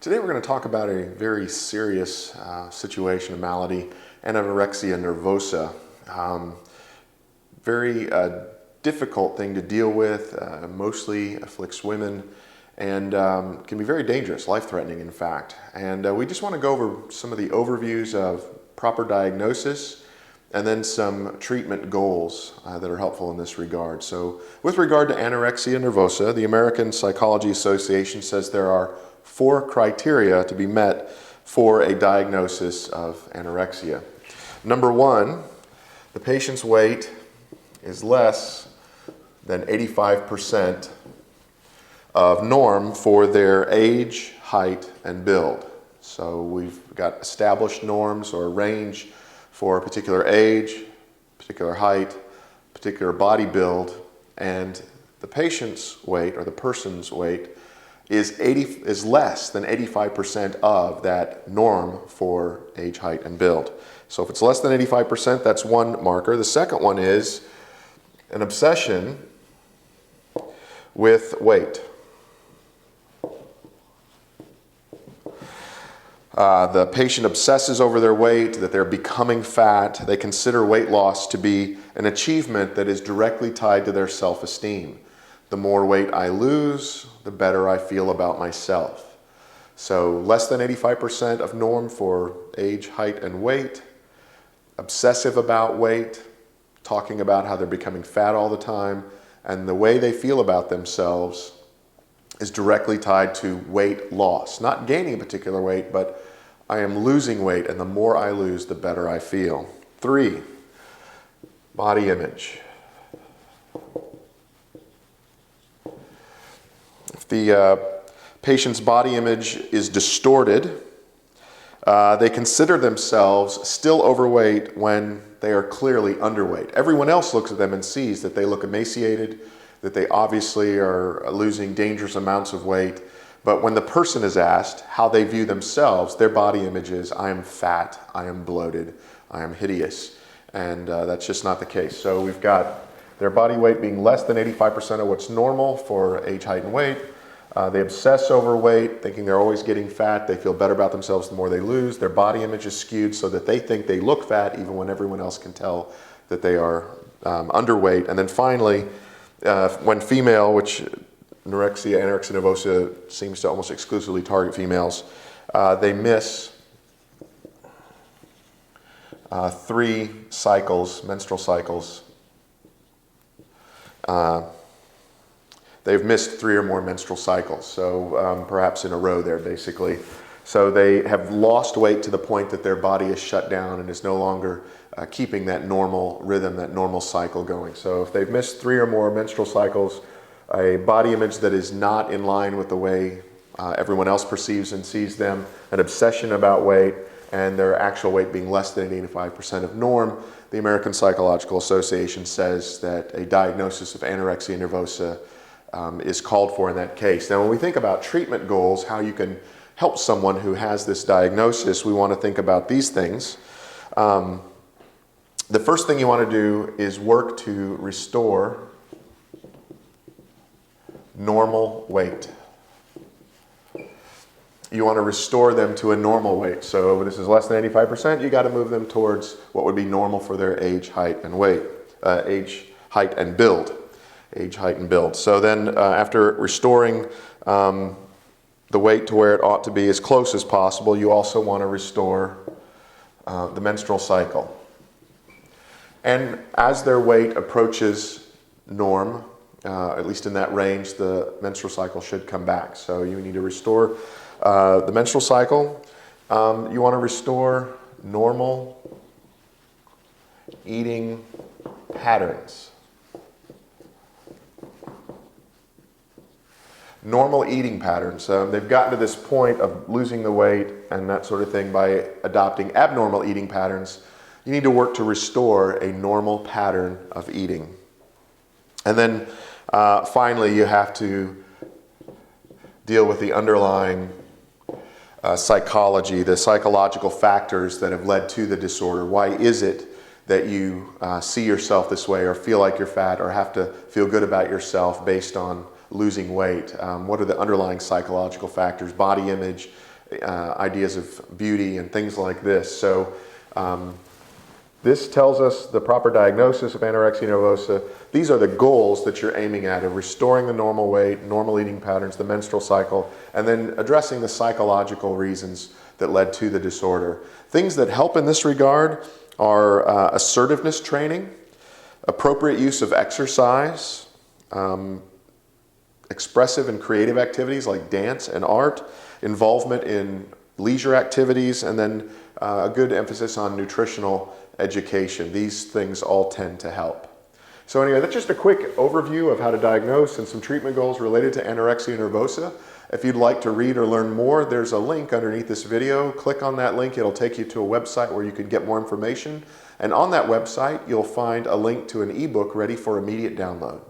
Today we're going to talk about a very serious situation, a malady, anorexia nervosa. Very difficult thing to deal with, mostly afflicts women, and can be very dangerous, life-threatening in fact. And we just want to go over some of the overviews of proper diagnosis and then some treatment goals that are helpful in this regard. So with regard to anorexia nervosa, the American Psychology Association says there are 4 criteria to be met for a diagnosis of anorexia. Number 1, the patient's weight is less than 85% of norm for their age, height, and build. So we've got established norms or range for a particular age, particular height, particular body build, and the patient's weight or the person's weight is less than 85% of that norm for age, height, and build. So if it's less than 85%, that's one marker. The second one is an obsession with weight. The patient obsesses over their weight, that they're becoming fat. They consider weight loss to be an achievement that is directly tied to their self-esteem. The more weight I lose, the better I feel about myself. So less than 85% of norm for age, height, and weight. Obsessive about weight, talking about how they're becoming fat all the time, and the way they feel about themselves is directly tied to weight loss. Not gaining a particular weight, but I am losing weight, and the more I lose, the better I feel. 3, body image. If the patient's body image is distorted, they consider themselves still overweight when they are clearly underweight. Everyone else looks at them and sees that they look emaciated, that they obviously are losing dangerous amounts of weight. But when the person is asked how they view themselves, their body image is, I am fat, I am bloated, I am hideous. And that's just not the case. So we've got their body weight being less than 85% of what's normal for age, height, and weight. They obsess over weight, thinking they're always getting fat. They feel better about themselves the more they lose. Their body image is skewed so that they think they look fat even when everyone else can tell that they are underweight. And then finally, when female, which anorexia nervosa seems to almost exclusively target females, they miss 3 cycles, menstrual cycles. They've missed 3 or more menstrual cycles, so perhaps in a row there basically. So they have lost weight to the point that their body is shut down and is no longer keeping that normal rhythm, that normal cycle going. So if they've missed 3 or more menstrual cycles, a body image that is not in line with the way everyone else perceives and sees them, an obsession about weight, and their actual weight being less than 85% of norm, the American Psychological Association says that a diagnosis of anorexia nervosa is called for in that case. Now, when we think about treatment goals, how you can help someone who has this diagnosis, we want to think about these things. The first thing you want to do is work to restore normal weight. You want to restore them to a normal weight. So if this is less than 85%, you got to move them towards what would be normal for their age, height, and weight. Age, height, and build. Age, height, and build. So then after restoring the weight to where it ought to be as close as possible, you also want to restore the menstrual cycle. And as their weight approaches norm, at least in that range, the menstrual cycle should come back. So you need to restore the menstrual cycle. You want to restore normal eating patterns. Normal eating patterns. They've gotten to this point of losing the weight and that sort of thing by adopting abnormal eating patterns. You need to work to restore a normal pattern of eating. And then finally, you have to deal with the underlying psychology, the psychological factors that have led to the disorder. Why is it that you see yourself this way or feel like you're fat or have to feel good about yourself based on losing weight? What are the underlying psychological factors? Body image, ideas of beauty and things like this. So this tells us the proper diagnosis of anorexia nervosa. These are the goals that you're aiming at, of restoring the normal weight, normal eating patterns, the menstrual cycle, and then addressing the psychological reasons that led to the disorder. Things that help in this regard are assertiveness training, appropriate use of exercise, expressive and creative activities like dance and art, involvement in leisure activities, and then a good emphasis on nutritional education. These things all tend to help. So anyway, that's just a quick overview of how to diagnose and some treatment goals related to anorexia nervosa. If you'd like to read or learn more, there's a link underneath this video. Click on that link. It'll take you to a website where you can get more information. And on that website, you'll find a link to an ebook ready for immediate download.